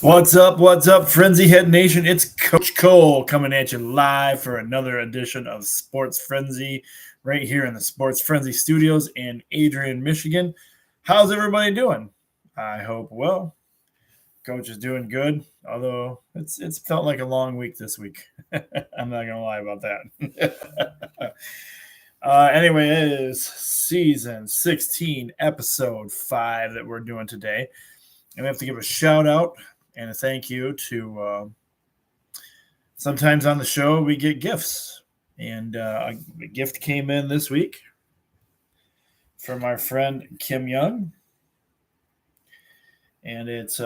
What's up? What's up, Frenzy Head Nation? It's Coach Cole coming at you live for another edition of Sports Frenzy right here in the Sports Frenzy studios in Adrian, Michigan. How's everybody doing? I hope well. Coach is doing good, although it's felt like a long week this week. I'm not gonna lie about that. Anyway, it is season 16, episode 5 that we're doing today. And we have to give a shout out and a thank you to sometimes on the show we get gifts. And a gift came in this week from our friend Kim Young. And it's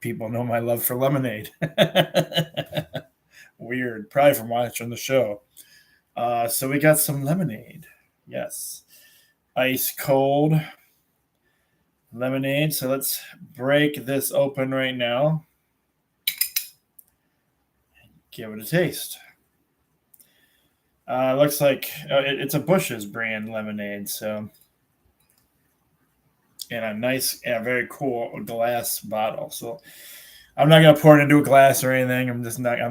people know my love for lemonade. Weird, probably from watching the show. So we got some lemonade. Yes. Ice cold lemonade. So let's break this open right now. Give it a taste. Looks like it's a Bush's brand lemonade. So, and a nice, very cool glass bottle. So, I'm not gonna pour it into a glass or anything. I'm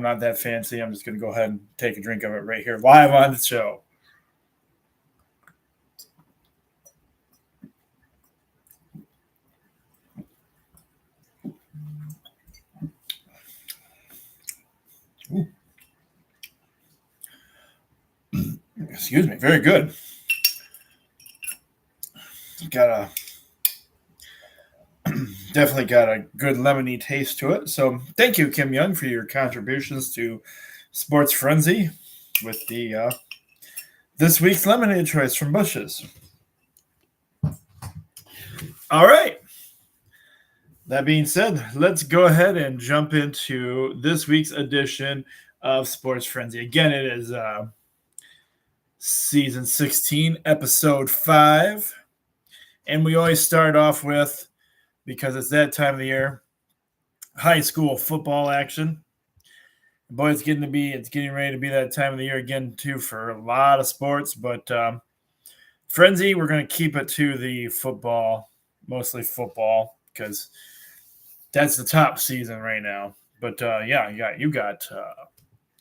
not that fancy. I'm just gonna go ahead and take a drink of it right here live on the show. Ooh. Excuse me. Very good. Definitely got a good lemony taste to it. So thank you, Kim Young, for your contributions to Sports Frenzy with the this week's lemonade choice from Bush's. All right. That being said, let's go ahead and jump into this week's edition of Sports Frenzy. Again, it is season 16, episode 5. And we always start off with, because it's that time of the year, high school football action. Boy, it's getting ready to be that time of the year again, too, for a lot of sports. But Frenzy, we're going to keep it to the football, mostly football, because that's the top season right now. But yeah, you got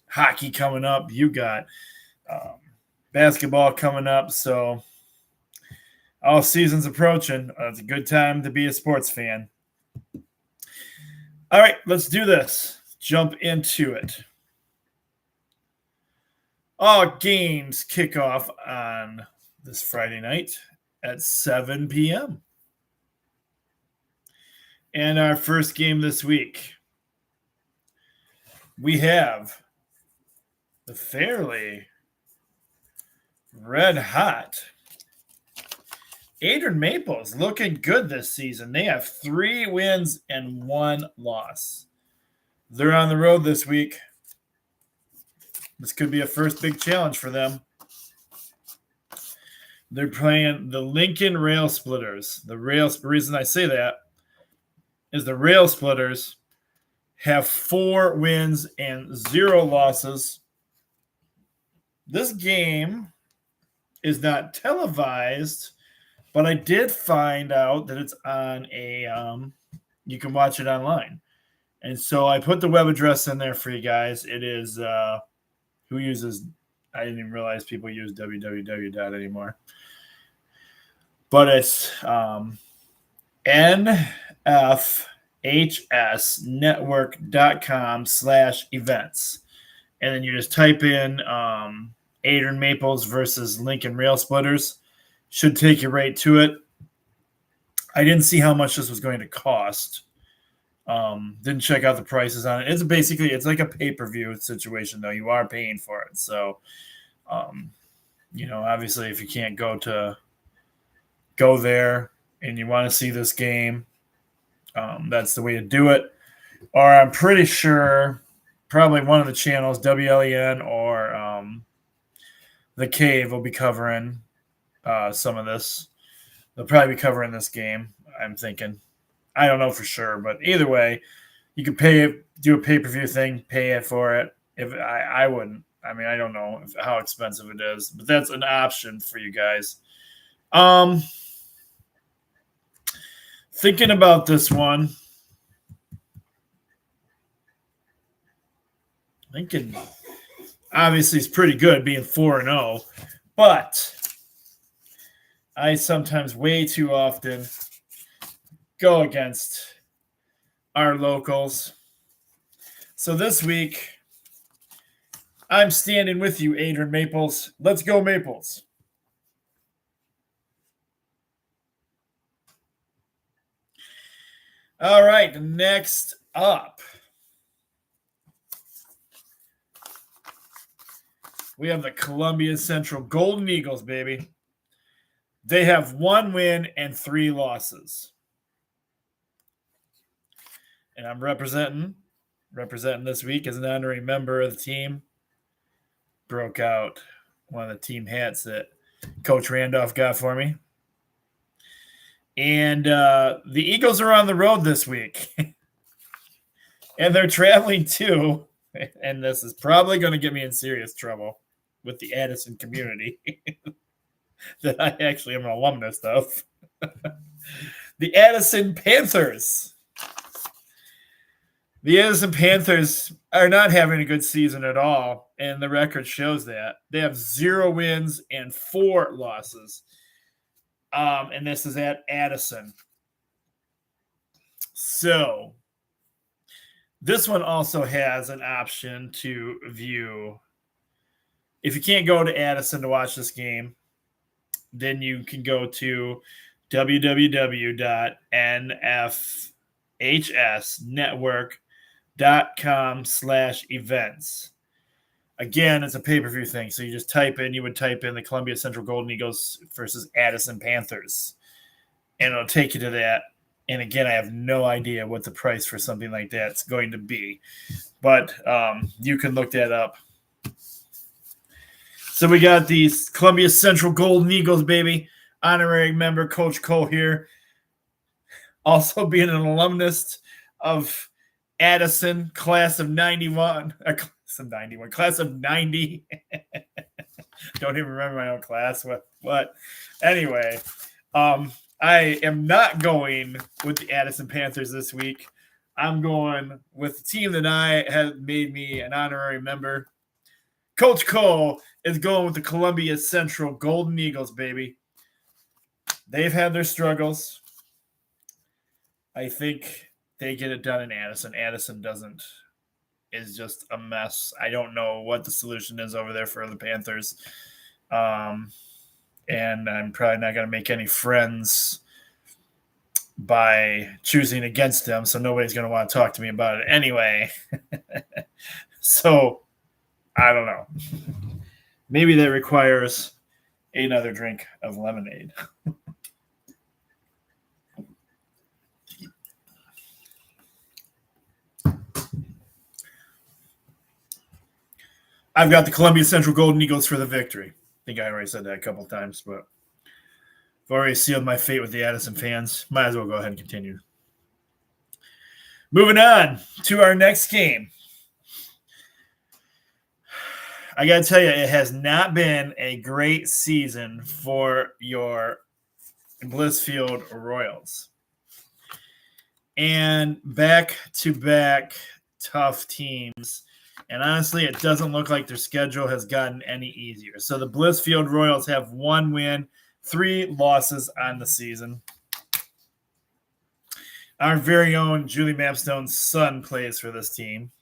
hockey coming up. You got basketball coming up. So all season's approaching. It's a good time to be a sports fan. All right, let's do this. Jump into it. All games kick off on this Friday night at 7 p.m. And our first game this week, we have the fairly red hot Adrian Maples looking good this season. They have 3 wins and 1 loss. They're on the road this week. This could be a first big challenge for them. They're playing the Lincoln Rail Splitters. The reason I say that is the Rail Splitters have 4 wins and 0 losses. This game is not televised, but I did find out that it's on you can watch it online. And so I put the web address in there for you guys. It is, who uses, I didn't even realize people use www anymore. But it's nfhsnetwork.com/events. And then you just type in Adrian Maples versus Lincoln Rail Splitters. Should take you right to it. I didn't see how much this was going to cost. Didn't check out the prices on it. It's like a pay-per-view situation, though. You are paying for it. So, obviously if you can't go there and you want to see this game, that's the way to do it. Or I'm pretty sure probably one of the channels, WLEN or The Cave, will be covering some of this. They'll probably be covering this game, I'm thinking. I don't know for sure, but either way, you can do a pay-per-view thing, pay it for it. If I wouldn't. I mean, I don't know how expensive it is, but that's an option for you guys. Thinking about this one, Lincoln obviously is pretty good being 4-0, but I sometimes way too often go against our locals. So this week, I'm standing with you, Adrian Maples. Let's go, Maples. All right, next up, we have the Columbia Central Golden Eagles, baby. They have 1 win and 3 losses. And I'm representing this week as an honorary member of the team. Broke out one of the team hats that Coach Randolph got for me. And the Eagles are on the road this week. And they're traveling too. And this is probably going to get me in serious trouble with the Addison community that I actually am an alumnus of. The Addison Panthers. The Addison Panthers are not having a good season at all, and the record shows that. They have 0 wins and 4 losses. And this is at Addison. So this one also has an option to view. If you can't go to Addison to watch this game, then you can go to www.nfhsnetwork.com/events. Again, it's a pay-per-view thing. So you just you would type in the Columbia Central Golden Eagles versus Addison Panthers, and it'll take you to that. And again, I have no idea what the price for something like that's going to be, but you can look that up. So we got these Columbia Central Golden Eagles, baby. Honorary member Coach Cole here. Also being an alumnus of Addison, class of 91. Class of 90. Don't even remember my own class. What? Anyway, I am not going with the Addison Panthers this week. I'm going with the team that I have made me an honorary member. Coach Cole is going with the Columbia Central Golden Eagles, baby. They've had their struggles. I think they get it done in Addison. Addison doesn't. Is just a mess. I don't know what the solution is over there for the Panthers. And I'm probably not going to make any friends by choosing against them, so nobody's going to want to talk to me about it anyway. So, I don't know. Maybe that requires another drink of lemonade. I've got the Columbia Central Golden Eagles for the victory. I think I already said that a couple of times, but I've already sealed my fate with the Addison fans. Might as well go ahead and continue. Moving on to our next game. I got to tell you, it has not been a great season for your Blissfield Royals. And back-to-back tough teams. And honestly, it doesn't look like their schedule has gotten any easier. So the Blissfield Royals have 1 win, 3 losses on the season. Our very own Julie Mapstone's son plays for this team.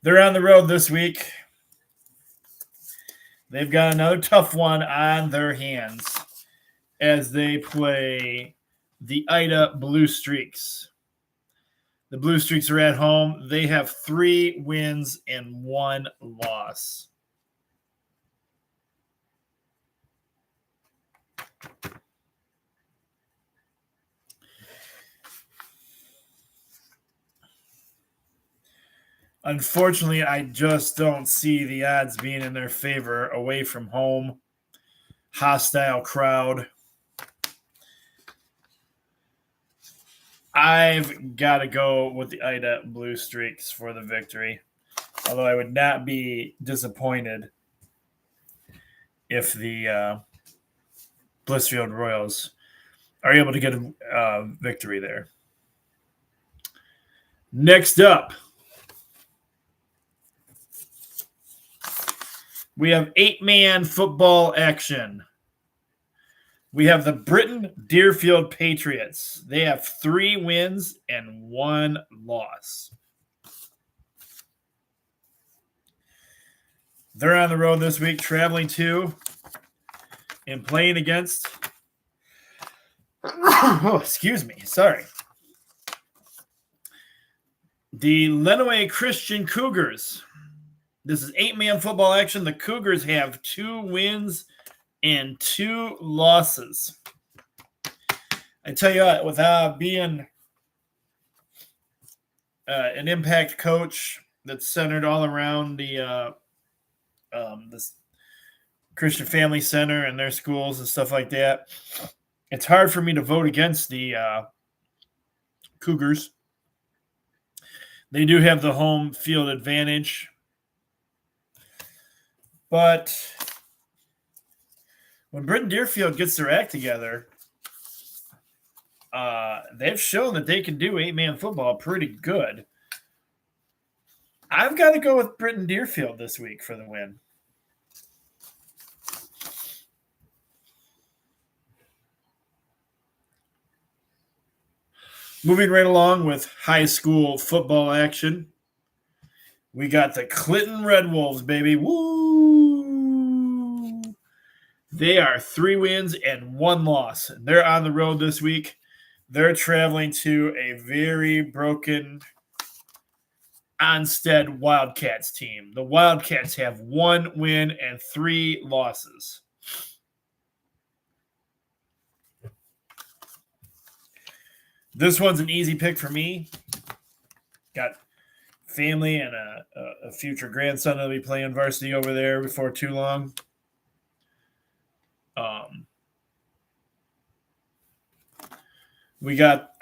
They're on the road this week. They've got another tough one on their hands as they play the Ida Blue Streaks. The Blue Streaks are at home. They have 3 wins and 1 loss. Unfortunately, I just don't see the odds being in their favor away from home. Hostile crowd. I've got to go with the Ida Blue Streaks for the victory. Although I would not be disappointed if the Blissfield Royals are able to get a victory there. Next up, We have 8-man football action. We have the Britton Deerfield Patriots. They have 3 wins and 1 loss. They're on the road this week, traveling to and playing against. Oh, excuse me. Sorry. The Lenawee Christian Cougars. This is 8-man football action. The Cougars have 2 wins and 2 losses. I tell you what, without being an impact coach that's centered all around the this Christian Family Center and their schools and stuff like that, it's hard for me to vote against the Cougars. They do have the home field advantage, but when Britton Deerfield gets their act together, they've shown that they can do 8-man football pretty good. I've got to go with Britton Deerfield this week for the win. Moving right along with high school football action, we got the Clinton Red Wolves, baby. Woo! They are 3 wins and 1 loss. They're on the road this week. They're traveling to a very broken Onstead Wildcats team. The Wildcats have 1 win and 3 losses. This one's an easy pick for me. Got family and a future grandson that'll be playing varsity over there before too long.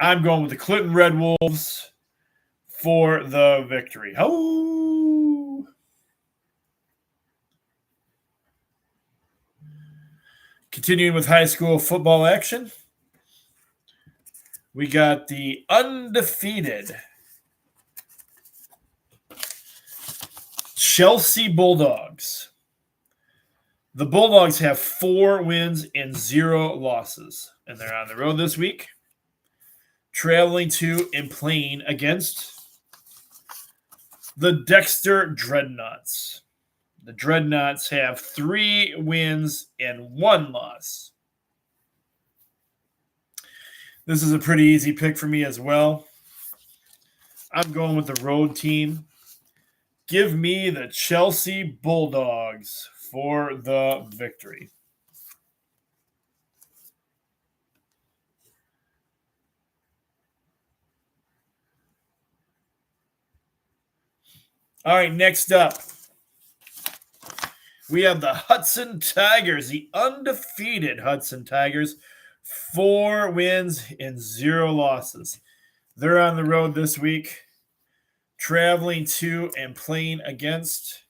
I'm going with the Clinton Red Wolves for the victory. Oh! Continuing with high school football action, we got the undefeated Chelsea Bulldogs. The Bulldogs have 4 wins and 0 losses, and they're on the road this week, traveling to and playing against the Dexter Dreadnoughts. The Dreadnoughts have 3 wins and 1 loss. This is a pretty easy pick for me as well. I'm going with the road team. Give me the Chelsea Bulldogs for the victory. All right, next up, we have the Hudson Tigers, the undefeated Hudson Tigers, 4 wins and 0 losses. They're on the road this week, traveling to and playing against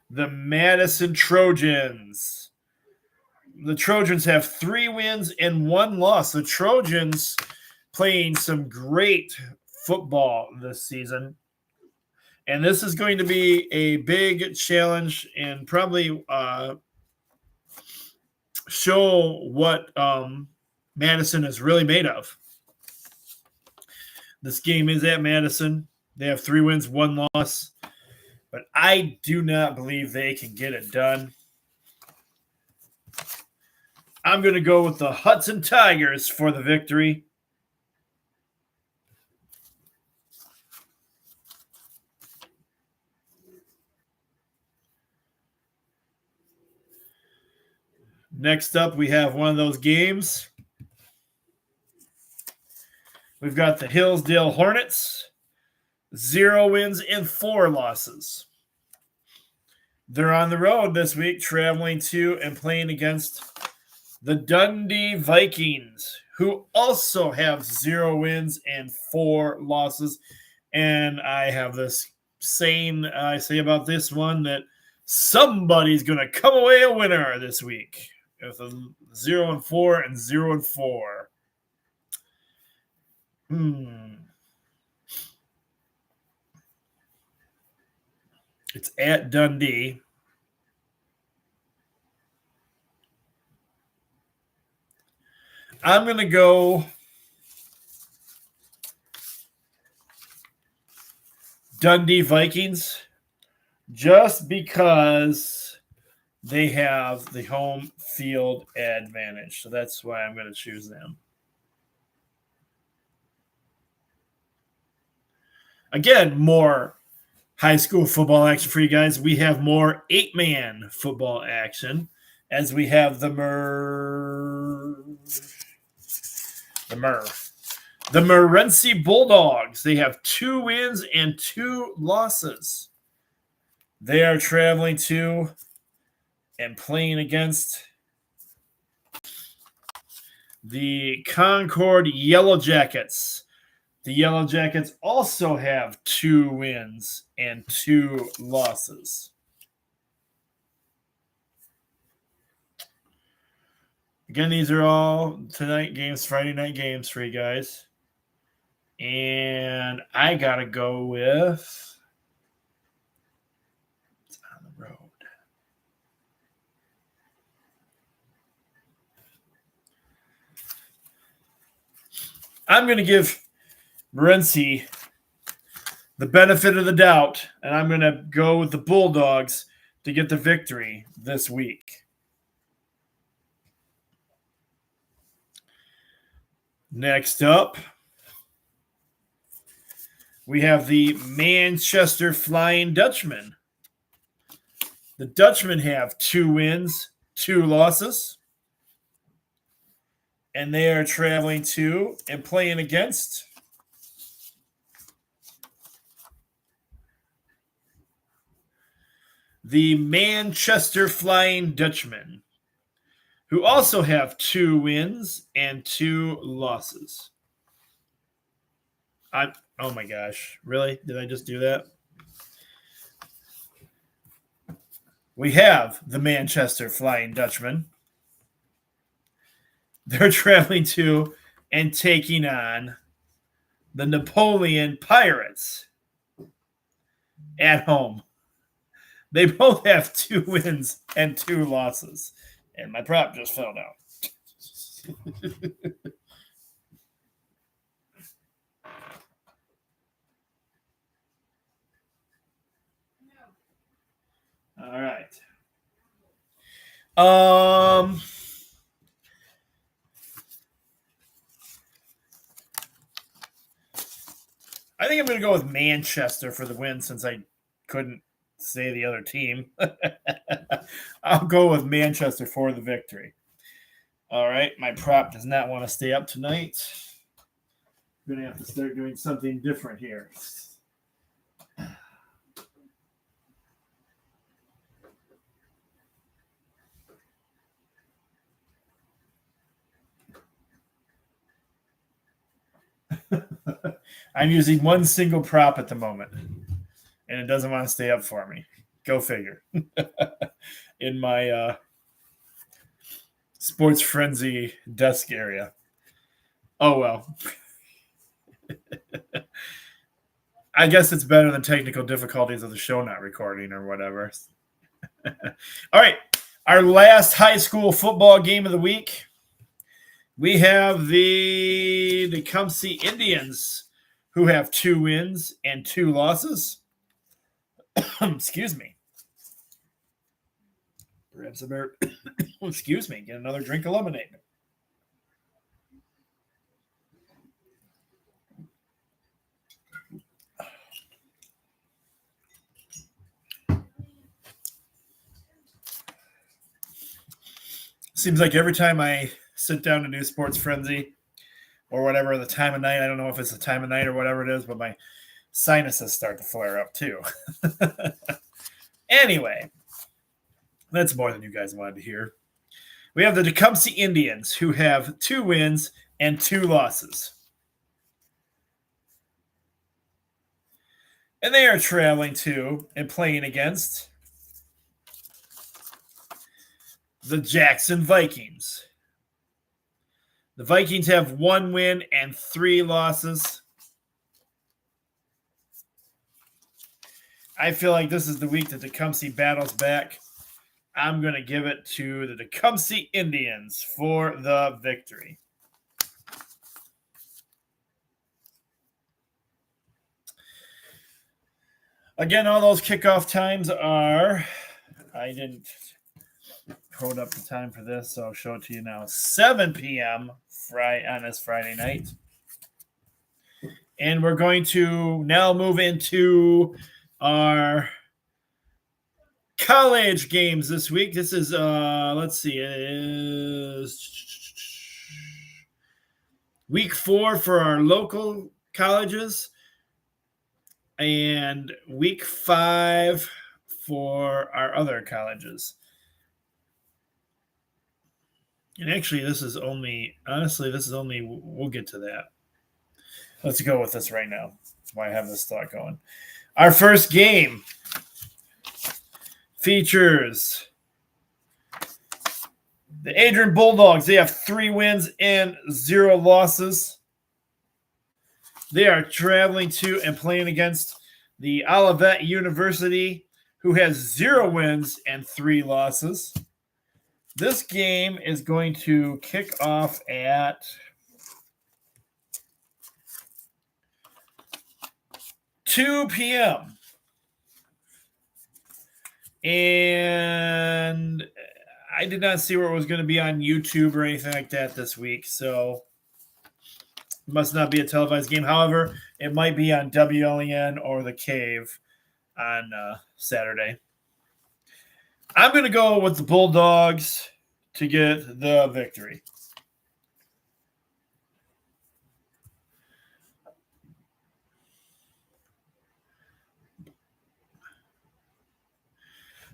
the Madison Trojans. The Trojans have 3 wins and 1 loss. The Trojans playing some great football this season. And this is going to be a big challenge and probably show what Madison is really made of. This game is at Madison. They have 3 wins, 1 loss. But I do not believe they can get it done. I'm going to go with the Hudson Tigers for the victory. Next up, we have one of those games. We've got the Hillsdale Hornets, 0 wins and 4 losses. They're on the road this week, traveling to and playing against the Dundee Vikings, who also have 0 wins and 4 losses. And I have this saying I say about this one that somebody's going to come away a winner this week with a 0-4 and 0-4. It's at Dundee. I'm going to go Dundee Vikings just because they have the home field advantage. So that's why I'm going to choose them. Again, more high school football action for you guys. We have more 8-man football action as we have the Morenci Bulldogs. They have 2 wins and 2 losses. They are traveling to and playing against the Concord Yellow Jackets. The Yellow Jackets also have 2 wins and 2 losses. Again, these are all tonight games, Friday night games for you guys. And I got to go with it's on the road. I'm going to give Morenci the benefit of the doubt, and I'm going to go with the Bulldogs to get the victory this week. Next up, we have the Manchester Flying Dutchmen. The Dutchmen have 2 wins, 2 losses, and they are traveling to and playing against the Manchester Flying Dutchmen, who also have 2 wins and 2 losses. Oh my gosh, really? Did I just do that? We have the Manchester Flying Dutchmen. They're traveling to and taking on the Napoleon Pirates at home. They both have 2 wins and 2 losses. And my prop just fell down. All right. I think I'm going to go with Manchester for the win since I couldn't say the other team. I'll go with Manchester for the victory. All right. My prop does not want to stay up tonight. I'm going to have to start doing something different here. I'm using one single prop at the moment, and it doesn't want to stay up for me. Go figure. In my Sports Frenzy desk area. Oh, well. I guess it's better than technical difficulties of the show not recording or whatever. All right. Our last high school football game of the week. We have the Tecumseh Indians, who have 2 wins and 2 losses. Excuse me. Grab some air. Excuse me. Get another drink of lemonade. Seems like every time I sit down to do Sports Frenzy or whatever the time of night, I don't know if it's the time of night or whatever it is, but my sinuses start to flare up too. Anyway, that's more than you guys wanted to hear. We have the Tecumseh Indians, who have 2 wins and 2 losses. And they are traveling to and playing against the Jackson Vikings. The Vikings have 1 win and 3 losses. I feel like this is the week that Tecumseh battles back. I'm going to give it to the Tecumseh Indians for the victory. Again, all those kickoff times are, I didn't hold up the time for this, so I'll show it to you now. 7 p.m. on this Friday night. And we're going to now move into our college games this week. This is, let's see, it is week 4 for our local colleges and week 5 for our other colleges. And actually, this is only, we'll get to that. Let's go with this right now. Why I have this thought going. Our first game features the Adrian Bulldogs. They have 3 wins and 0 losses. They are traveling to and playing against the Olivet University, who has 0 wins and 3 losses. This game is going to kick off at 2 p.m. And I did not see where it was going to be on YouTube or anything like that this week, so it must not be a televised game. However, it might be on WLEN or The Cave on Saturday. I'm going to go with the Bulldogs to get the victory.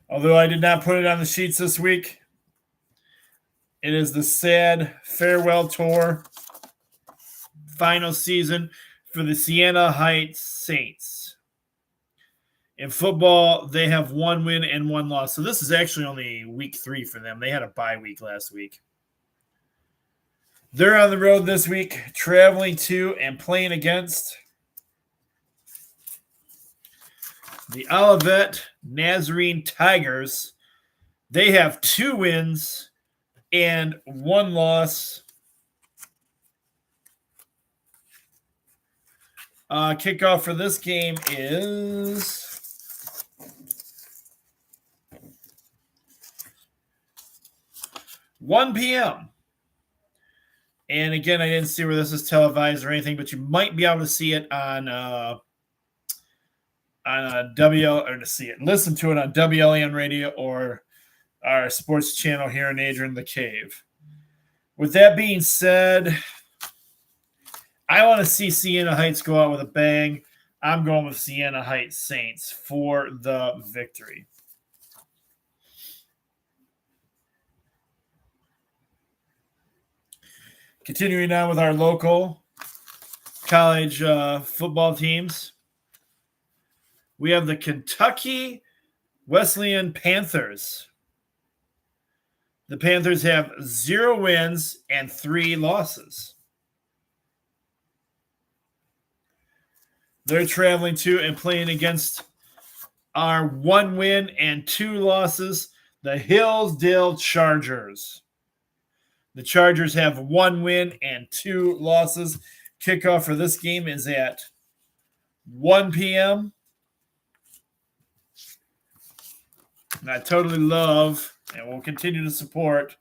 Although I did not put it on the sheets this week, it is the sad farewell tour final season for the Siena Heights Saints. In football, they have 1 win and 1 loss. So this is actually only week 3 for them. They had a bye week last week. They're on the road this week, traveling to and playing against the Olivet Nazarene Tigers. They have 2 wins and 1 loss. Kickoff for this game is 1 p.m. And again, I didn't see where this is televised or anything, but you might be able to see it on listen to it on WLAN radio or our sports channel here in Adrian the Cave. With that being said, I want to see Siena Heights go out with a bang. I'm going with Siena Heights Saints for the victory. Continuing on with our local college football teams, we have the Kentucky Wesleyan Panthers. The Panthers have 0 wins and 3 losses. They're traveling to and playing against our 1 win and 2 losses, the Hillsdale Chargers. The Chargers have 1 win and 2 losses. Kickoff for this game is at 1 p.m. And I totally love and will continue to support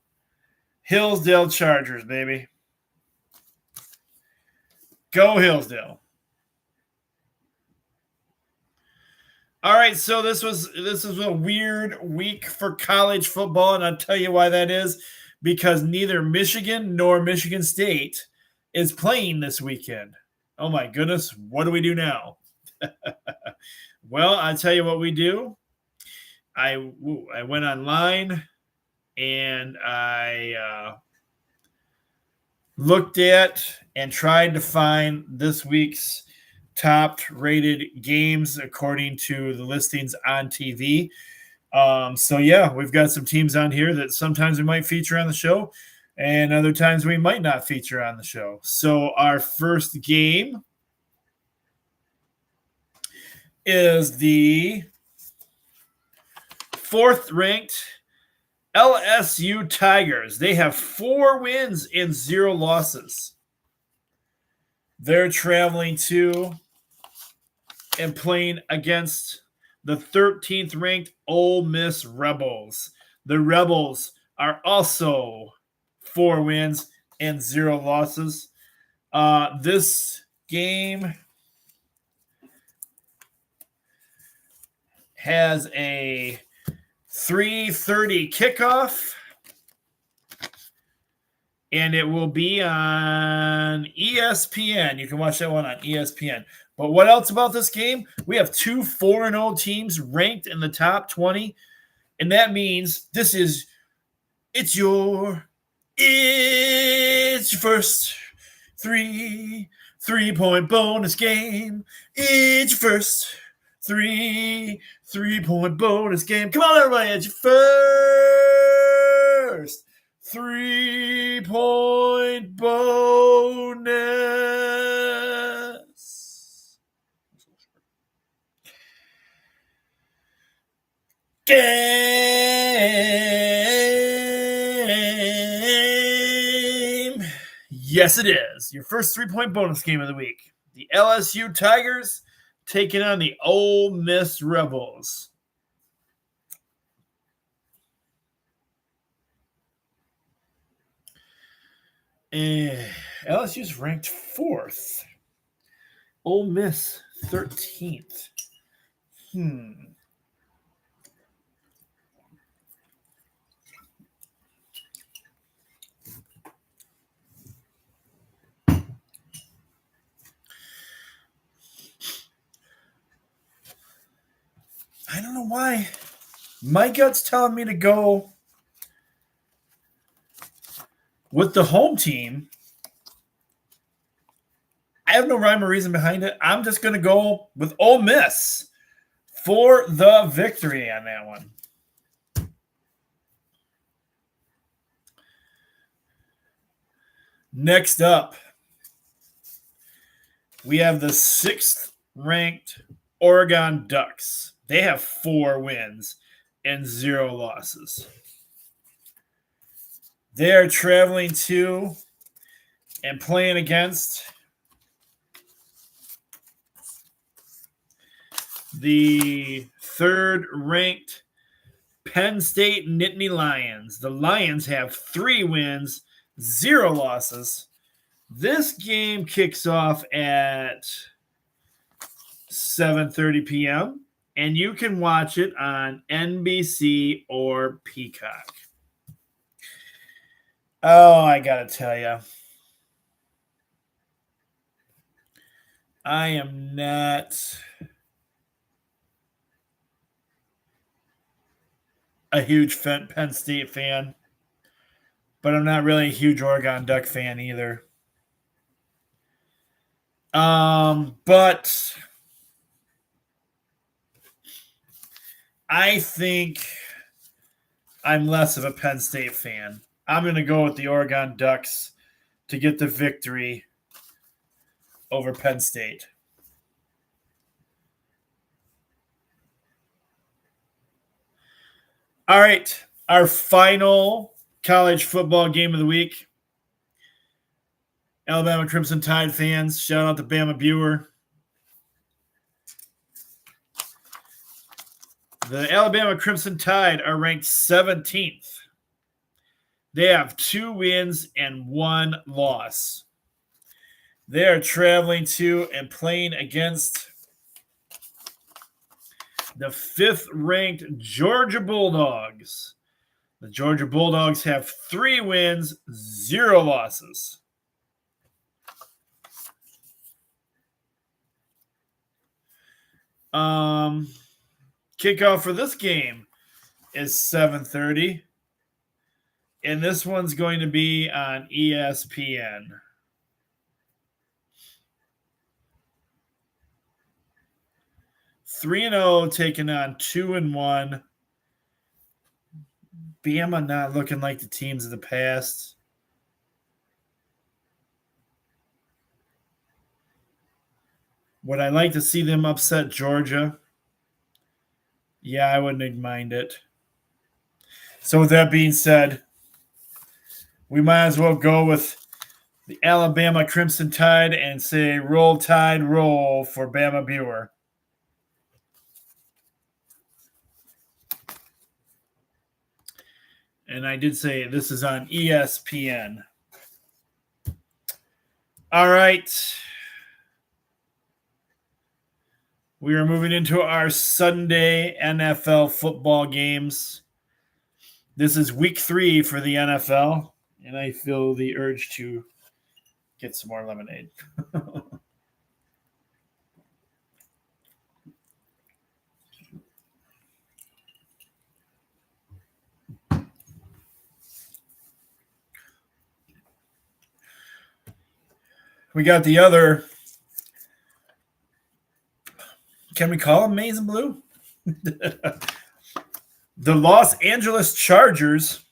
Hillsdale Chargers, baby. Go Hillsdale. All right, so this was a weird week for college football, and I'll tell you why that is. Because neither Michigan nor Michigan State is playing this weekend. Oh, my goodness. What do we do now? Well, I'll tell you what we do. I went online and I looked at and tried to find this week's top-rated games according to the listings on TV. So yeah, we've got some teams on here that sometimes we might feature on the show and other times we might not feature on the show. So our first game is the 4th-ranked LSU Tigers. They have 4 wins and 0 losses. They're traveling to and playing against the 13th-ranked Ole Miss Rebels. The Rebels are also 4 wins and 0 losses. This game has a 3:30 kickoff, and it will be on ESPN. You can watch that one on ESPN. But what else about this game? We have 2 4-0 teams ranked in the top 20, and that means it's your first three-point bonus game. It's your first three-point bonus game. Come on, everybody! It's your first 3-point bonus game. Yes, it is. Your first 3-point bonus game of the week. The LSU Tigers taking on the Ole Miss Rebels. LSU's ranked 4th. Ole Miss 13th. I don't know why. My gut's telling me to go with the home team. I have no rhyme or reason behind it. I'm just going to go with Ole Miss for the victory on that one. Next up, we have the 6th-ranked Oregon Ducks. They have 4 wins and 0 losses. They are traveling to and playing against the 3rd-ranked Penn State Nittany Lions. The Lions have 3 wins, 0 losses. This game kicks off at 7:30 p.m., and you can watch it on NBC or Peacock. Oh, I got to tell you, I am not a huge Penn State fan, but I'm not really a huge Oregon Duck fan either. But I think I'm less of a Penn State fan. I'm going to go with the Oregon Ducks to get the victory over Penn State. All right, our final college football game of the week. Alabama Crimson Tide fans, shout out to Bama Buer. The Alabama Crimson Tide are ranked 17th. They have 2 wins and 1 loss. They are traveling to and playing against the 5th-ranked Georgia Bulldogs. The Georgia Bulldogs have 3 wins, 0 losses. Kickoff for this game is 7:30, and this one's going to be on ESPN. Three and 0 taking on 2-1. Bama not looking like the teams of the past. Would I like to see them upset Georgia? Yeah, I wouldn't mind it. So with that being said, we might as well go with the Alabama Crimson Tide and say roll tide roll for Bama Buer. And I did say this is on ESPN. All right. We are moving into our Sunday NFL football games. This is week 3 for the NFL, and I feel the urge to get some more lemonade. We got the other. Can we call them maize and blue? The Los Angeles Chargers.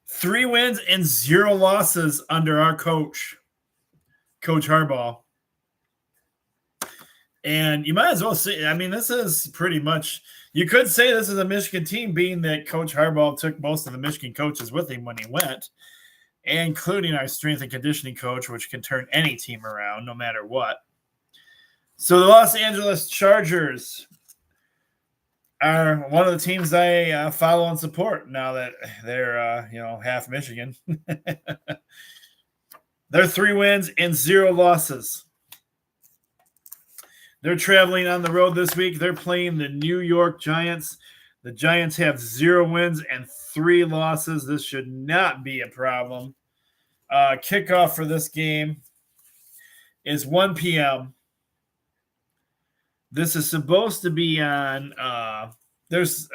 3 wins and 0 losses under our coach, Coach Harbaugh. And you might as well say, I mean, this is pretty much, you could say this is a Michigan team, being that Coach Harbaugh took most of the Michigan coaches with him when he went, including our strength and conditioning coach, which can turn any team around no matter what. So the Los Angeles Chargers are one of the teams I follow and support now that they're, half Michigan. They're 3 wins and 0 losses. They're traveling on the road this week. They're playing the New York Giants. The Giants have 0 wins and 3 losses. This should not be a problem. Kickoff for this game is 1 p.m. This is supposed to be on there's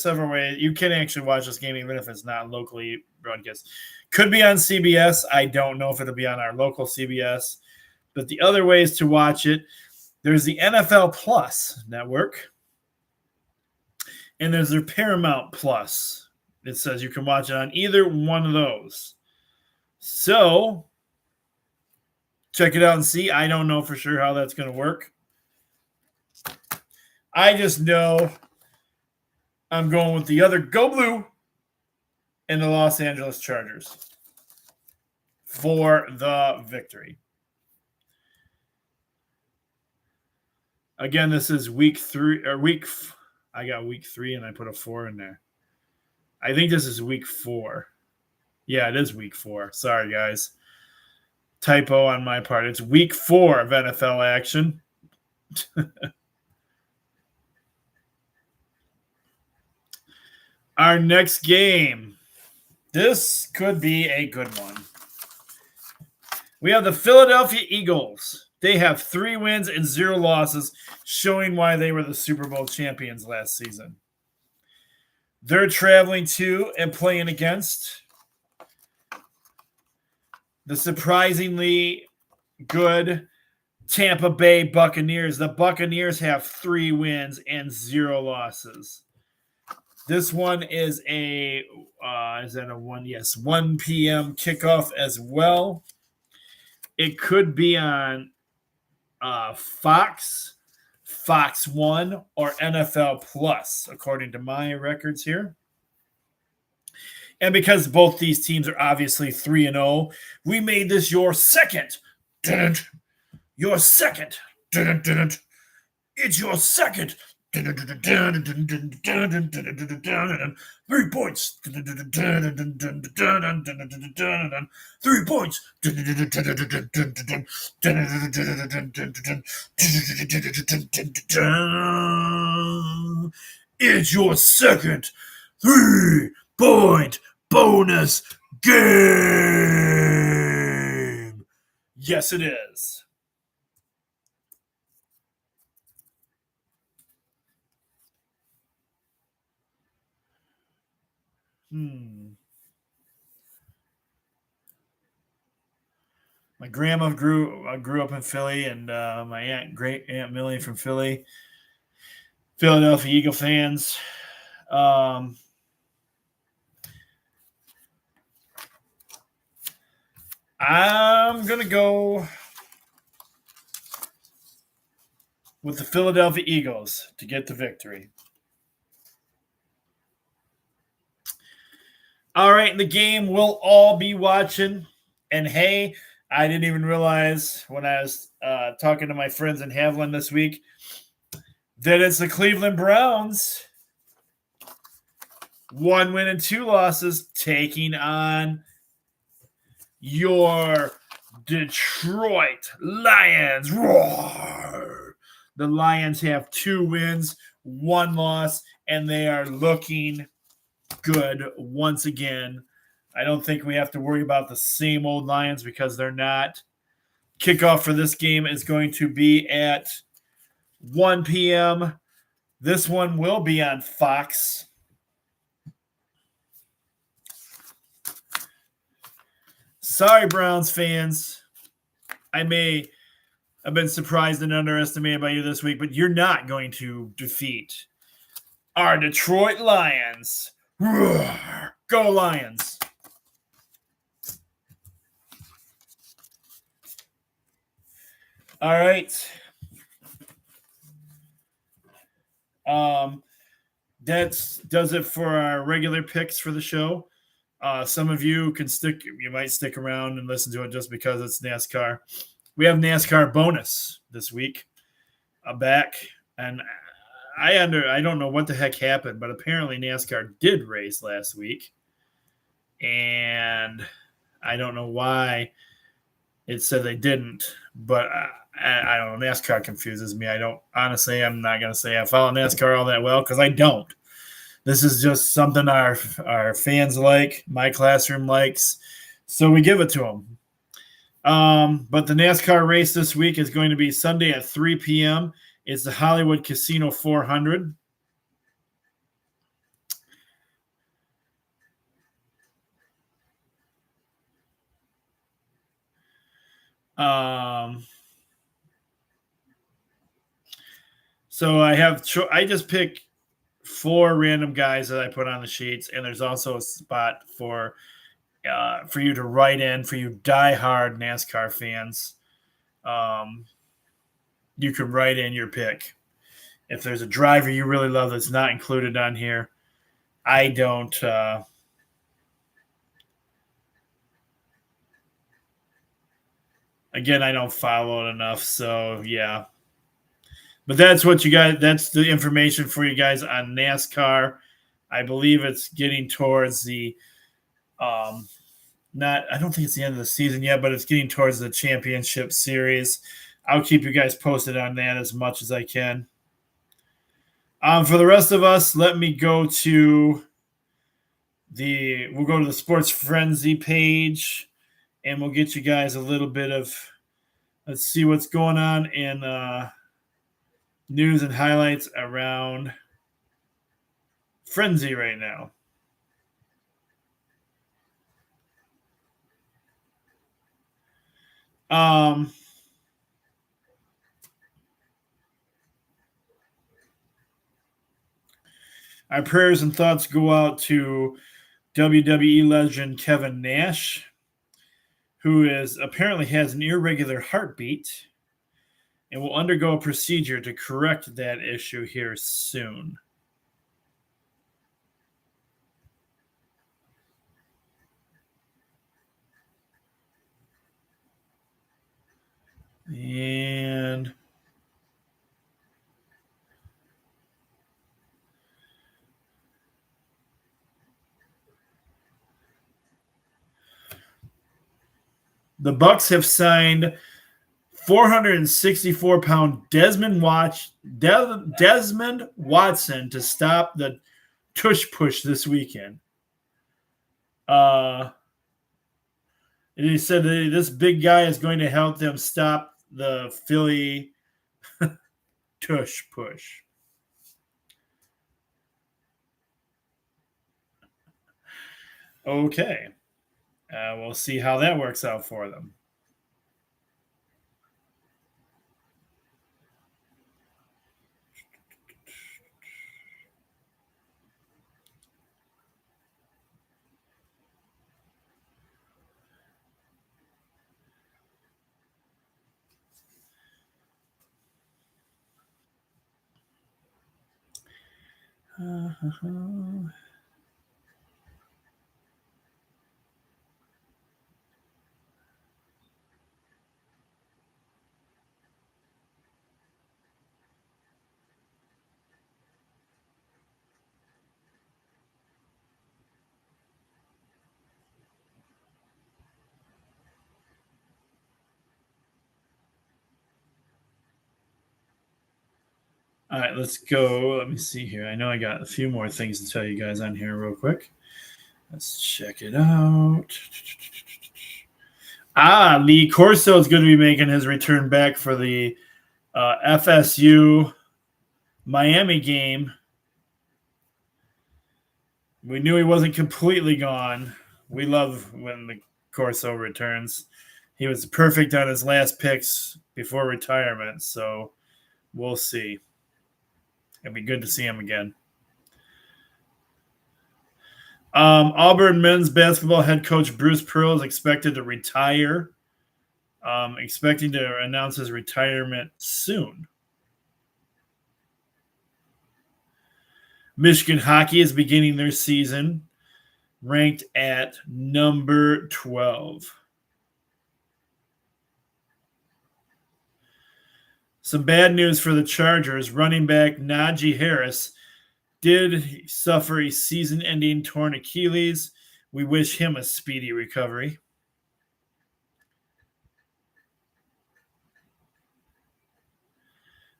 several ways you can actually watch this game even if it's not locally broadcast. Could be on CBS. I don't know if it'll be on our local CBS. But the other ways to watch it, there's the NFL Plus network, and there's their Paramount Plus. It says you can watch it on either one of those. So check it out and see. I don't know for sure how that's going to work. I just know I'm going with the other Go Blue and the Los Angeles Chargers for the victory. Again, this is week 3 or week. I got week 3 and I put a 4 in there. I think this is week 4. Yeah, it is week 4. Sorry, guys. Typo on my part. It's week 4 of NFL action. Our next game. This could be a good one. We have the Philadelphia Eagles. They have 3 wins and 0 losses, showing why they were the Super Bowl champions last season. They're traveling to and playing against the surprisingly good Tampa Bay Buccaneers. The Buccaneers have 3 wins and 0 losses. This one is a 1? Yes, 1 p.m. kickoff as well. It could be on Fox 1, or NFL Plus, according to my records here. And because both these teams are obviously 3-0, we made this your second. Your second. It's your second. 3 points. 3 points. It's your second 3-point bonus game. Yes, it is. My grandma grew up in Philly, and my great aunt Millie from Philly. Philadelphia Eagle fans. I'm gonna go with the Philadelphia Eagles to get the victory. All right, the game we'll all be watching. And hey, I didn't even realize when I was talking to my friends in Haviland this week that it's the Cleveland Browns. 1 win and 2 losses taking on your Detroit Lions. Roar! The Lions have 2 wins, 1 loss, and they are looking good once again. I don't think we have to worry about the same old Lions because they're not. Kickoff for this game is going to be at 1 p.m. This one will be on Fox. Sorry, Browns fans. I may have been surprised and underestimated by you this week, but you're not going to defeat our Detroit Lions. Roar! Go Lions! All right. That does it for our regular picks for the show. Some of you might stick around and listen to it just because it's NASCAR. We have NASCAR bonus this week back, and I don't know what the heck happened, but apparently NASCAR did race last week, and I don't know why it said they didn't, but I don't know. NASCAR confuses me. I'm not going to say I follow NASCAR all that well because I don't. This is just something our fans like, my classroom likes, so we give it to them. But the NASCAR race this week is going to be Sunday at 3 p.m. It's the Hollywood Casino 400. So I just pick 4 random guys that I put on the sheets, and there's also a spot for you to write in for you diehard NASCAR fans. You can write in your pick. If there's a driver you really love that's not included on here, I don't. Again, I don't follow it enough, so yeah. But that's what you guys. That's the information for you guys on NASCAR. I believe it's getting towards the. I don't think it's the end of the season yet, but it's getting towards the championship series. I'll keep you guys posted on that as much as I can. For the rest of us, let me go to we'll go to the Sports Frenzy page, and we'll get you guys a little bit of, let's see what's going on in news and highlights around Frenzy right now. Our prayers and thoughts go out to WWE legend Kevin Nash, who apparently has an irregular heartbeat and will undergo a procedure to correct that issue here soon. And the Bucks have signed 464-pound Desmond Watson to stop the tush push this weekend. And he said that this big guy is going to help them stop the Philly tush push. Okay. We'll see how that works out for them. All right, let's go. Let me see here. I know I got a few more things to tell you guys on here real quick. Let's check it out. Lee Corso is going to be making his return back for the FSU Miami game. We knew he wasn't completely gone. We love when the Corso returns. He was perfect on his last picks before retirement, so we'll see. It'd be good to see him again. Auburn men's basketball head coach Bruce Pearl is expected to retire. Expecting to announce his retirement soon. Michigan hockey is beginning their season ranked at number 12. Some bad news for the Chargers. Running back Najee Harris did suffer a season-ending torn Achilles. We wish him a speedy recovery.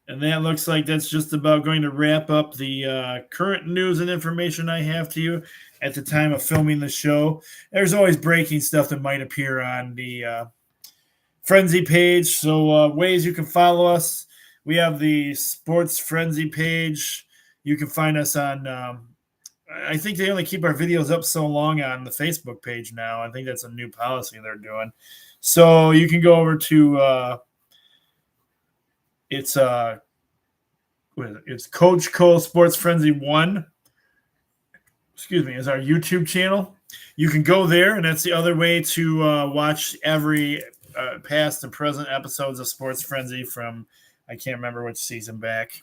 And that looks like that's just about going to wrap up the current news and information I have to you at the time of filming the show. There's always breaking stuff that might appear on the Frenzy page. So ways you can follow us. We have the Sports Frenzy page. You can find us on, I think they only keep our videos up so long on the Facebook page now. I think that's a new policy they're doing. So you can go over to, it's Coach Cole Sports Frenzy 1. Is our YouTube channel. You can go there, and that's the other way to watch every past and present episodes of Sports Frenzy from, I can't remember which season back.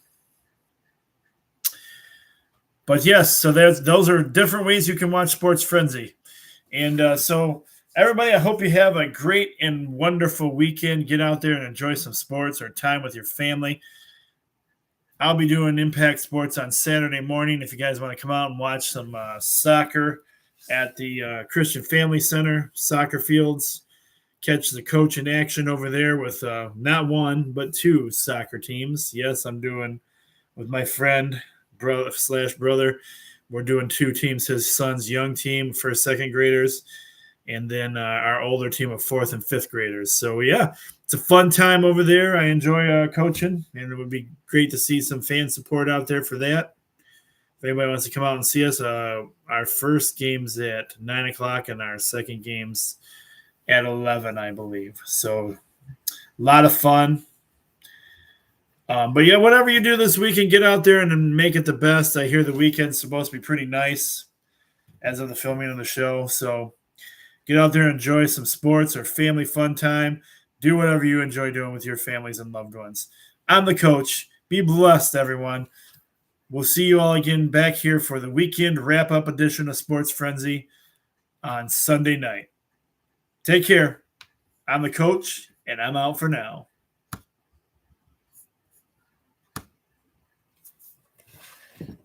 But yes, so those are different ways you can watch Sports Frenzy. And so everybody, I hope you have a great and wonderful weekend. Get out there and enjoy some sports or time with your family. I'll be doing Impact Sports on Saturday morning. If you guys want to come out and watch some soccer at the Christian Family Center soccer fields, catch the coach in action over there with not one, but two soccer teams. Yes, I'm doing with my friend, brother. We're doing two teams, his son's young team for second graders, and then our older team of fourth and fifth graders. So, yeah, it's a fun time over there. I enjoy coaching, and it would be great to see some fan support out there for that. If anybody wants to come out and see us, our first game's at 9 o'clock and our second game's at 11, I believe. So a lot of fun. But yeah, whatever you do this weekend, get out there and make it the best. I hear the weekend's supposed to be pretty nice as of the filming of the show. So get out there and enjoy some sports or family fun time. Do whatever you enjoy doing with your families and loved ones. I'm the coach. Be blessed, everyone. We'll see you all again back here for the weekend wrap-up edition of Sports Frenzy on Sunday night. Take care. I'm the coach, and I'm out for now.